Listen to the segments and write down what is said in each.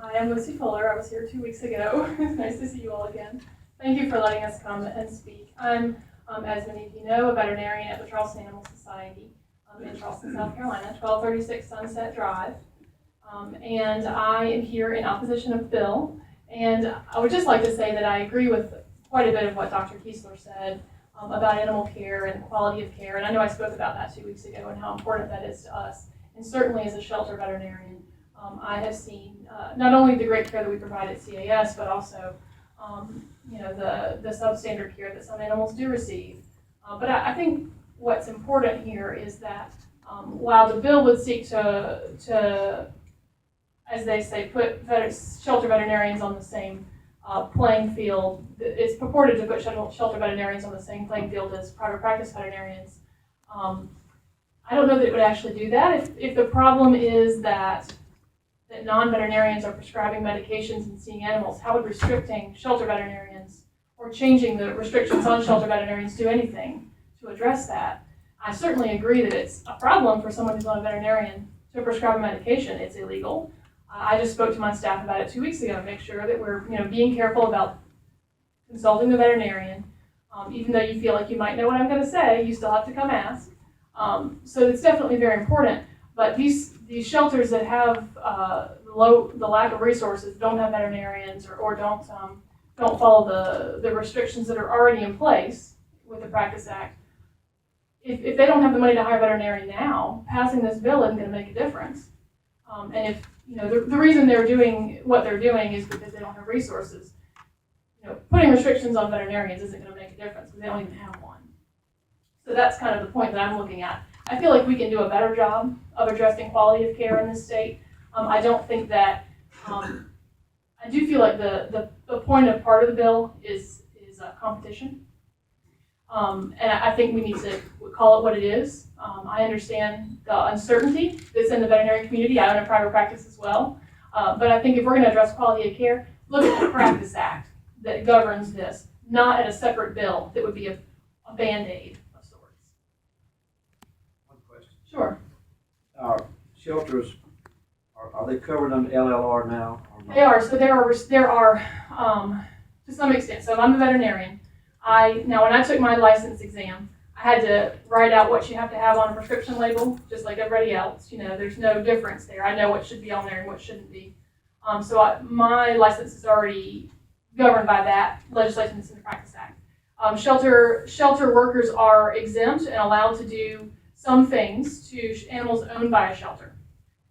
Hi, I'm Lucy Fuller. I was here 2 weeks ago. It's nice to see you all again. Thank you for letting us come and speak. I'm, as many of you know, a veterinarian at the Charleston Animal Society in Charleston, South Carolina, 1236 Sunset Drive. And I am here in opposition of the bill. And I would just like to say that I agree with quite a bit of what Dr. Kiesler said about animal care and quality of care. And I know I spoke about that 2 weeks ago and how important that is to us. And certainly as a shelter veterinarian, I have seen not only the great care that we provide at CAS, but also the substandard care that some animals do receive. But I think what's important here is that while the bill would seek to, as they say, put shelter veterinarians on the same playing field, it's purported to put shelter veterinarians on the same playing field as private practice veterinarians. I don't know that it would actually do that. If the problem is that non-veterinarians are prescribing medications and seeing animals, how would restricting shelter veterinarians or changing the restrictions on shelter veterinarians do anything to address that? I certainly agree that it's a problem for someone who's not a veterinarian to prescribe a medication. It's illegal. I just spoke to my staff about it 2 weeks ago to make sure that we're being careful about consulting the veterinarian. Even though you feel like you might know what I'm going to say, you still have to come ask. So it's definitely very important. But these shelters that have the lack of resources, don't have veterinarians, or don't follow the restrictions that are already in place with the Practice Act. If they don't have the money to hire a veterinarian now, passing this bill isn't going to make a difference. And if the reason they're doing what they're doing is because they don't have resources. Putting restrictions on veterinarians isn't going to make a difference because they don't even have one. So that's kind of the point that I'm looking at. I feel like we can do a better job of addressing quality of care in this state. I don't think that, I do feel like the point of part of the bill is competition. And I think we need to call it what it is. I understand the uncertainty that's in the veterinary community. I own a private practice as well. But I think if we're going to address quality of care, look at the Practice Act that governs this, not at a separate bill that would be a Band-Aid. Sure. Shelters, are they covered under LLR now? Or not? They are. So there are to some extent. So I'm a veterinarian. Now when I took my license exam, I had to write out what you have to have on a prescription label, just like everybody else. There's no difference there. I know what should be on there and what shouldn't be. My license is already governed by that legislation that's in the Practice Act. Shelter workers are exempt and allowed to do some things to animals owned by a shelter.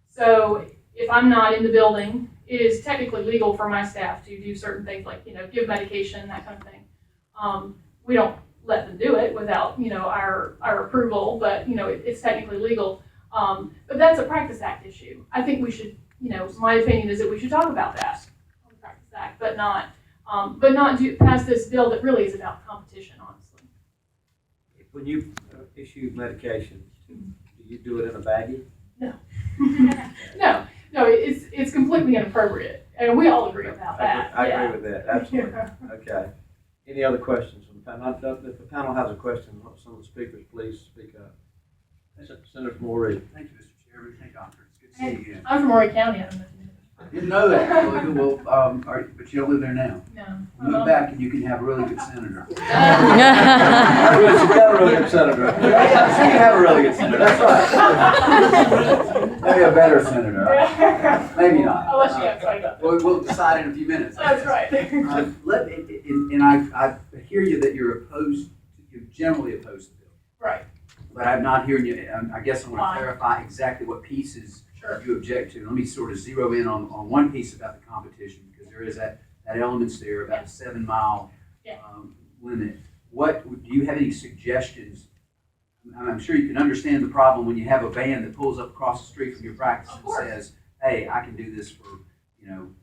So if I'm not in the building, it is technically legal for my staff to do certain things like, give medication, that kind of thing. We don't let them do it without, our approval, but, it's technically legal. But that's a Practice Act issue. I think we should, my opinion is that we should talk about that on the Practice Act, but not pass this bill that really is about competition, honestly. When you issue medications, do you do it in a baggie? No. No, it's completely inappropriate, and we all agree about that. I agree with that, absolutely. Okay. Any other questions from the panel? If the panel has a question, some of the speakers, please speak up. Senator Morey. Thank you, Mr. Chairman. Hey, Doctor. It's good to see you again. I'm from Horry County. I don't know if you know. I didn't know that. Well, but you don't live there now. No. Move back and you can have a really good senator. She's got a really good senator. You can have a really good senator. That's right. Maybe a better senator. Maybe not. Unless you have to. We'll decide in a few minutes. That's right. I hear you that you're generally opposed to the bill. Right. But I'm not hearing you. I guess I want Why? to clarify exactly what pieces Sure. you object to. Let me sort of zero in on one piece about the competition, because there is that elements there about the 7 mile limit. Do you have any suggestions? I'm sure you can understand the problem when you have a van that pulls up across the street from your practice and says, hey, I can do this for $50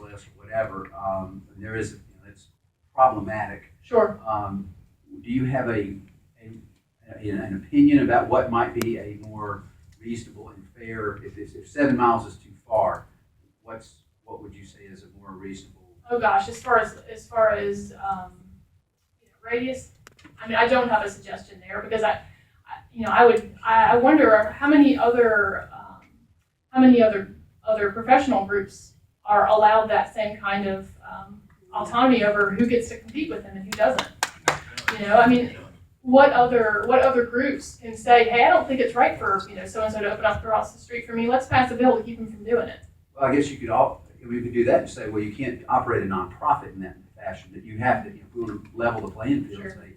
less or whatever. And there is, it's problematic. Sure. Do you have an opinion about what might be a more reasonable and fair, if 7 miles is too far, what would you say is a more reasonable? Oh gosh, as far as radius, I mean, I don't have a suggestion there because I wonder how many other professional groups are allowed that same kind of autonomy over who gets to compete with them and who doesn't. You know, I mean, what other groups can say, hey, I don't think it's right for, you know, so-and-so to open up across the street for me. Let's pass a bill to keep them from doing it. Well, I guess you could we could do that and say, well, you can't operate a nonprofit in that fashion, that you have to, if we want to level the playing field, Sure. say,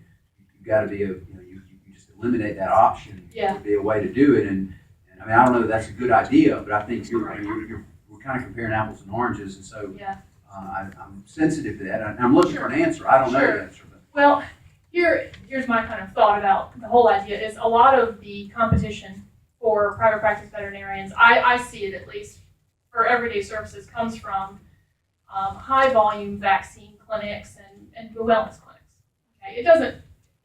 you've got to be you just eliminate that option. Yeah. Would be a way to do it, and I mean, I don't know that that's a good idea, but I think we're kind of comparing apples and oranges, and so Yeah. I'm sensitive to that, and I'm looking for an answer. I don't know Sure. the answer, but Well, here's my kind of thought about the whole idea is a lot of the competition for private practice veterinarians, I see it at least, for everyday services comes from high volume vaccine clinics and wellness clinics. Okay? It doesn't,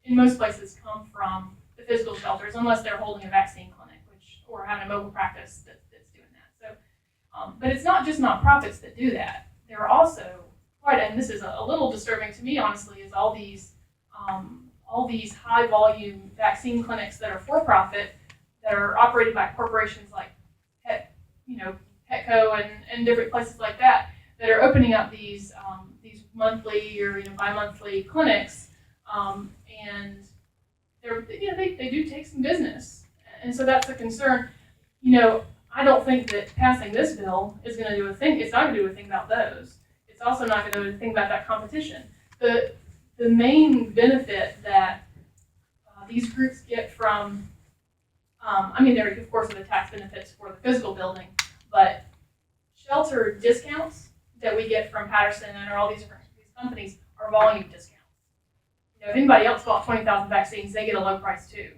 in most places, come from the physical shelters unless they're holding a vaccine clinic, or having a mobile practice that's doing that. So, but it's not just nonprofits that do that. There are also and this is a little disturbing to me, honestly, is all these high volume vaccine clinics that are for profit, that are operated by corporations like Petco and different places like that are opening up these monthly or bi-monthly clinics, and they do take some business, and so that's a concern. I don't think that passing this bill is going to do a thing. It's not going to do a thing about those. It's also not going to do a thing about that competition. The main benefit that these groups get from, there of course are the tax benefits for the physical building, but shelter discounts that we get from Patterson and all these companies are volume discounts. If anybody else bought 20,000 vaccines, they get a low price too.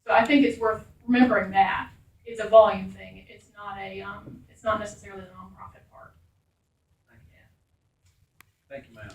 So I think it's worth remembering that it's a volume thing. It's not necessarily the nonprofit part. Thank you, ma'am.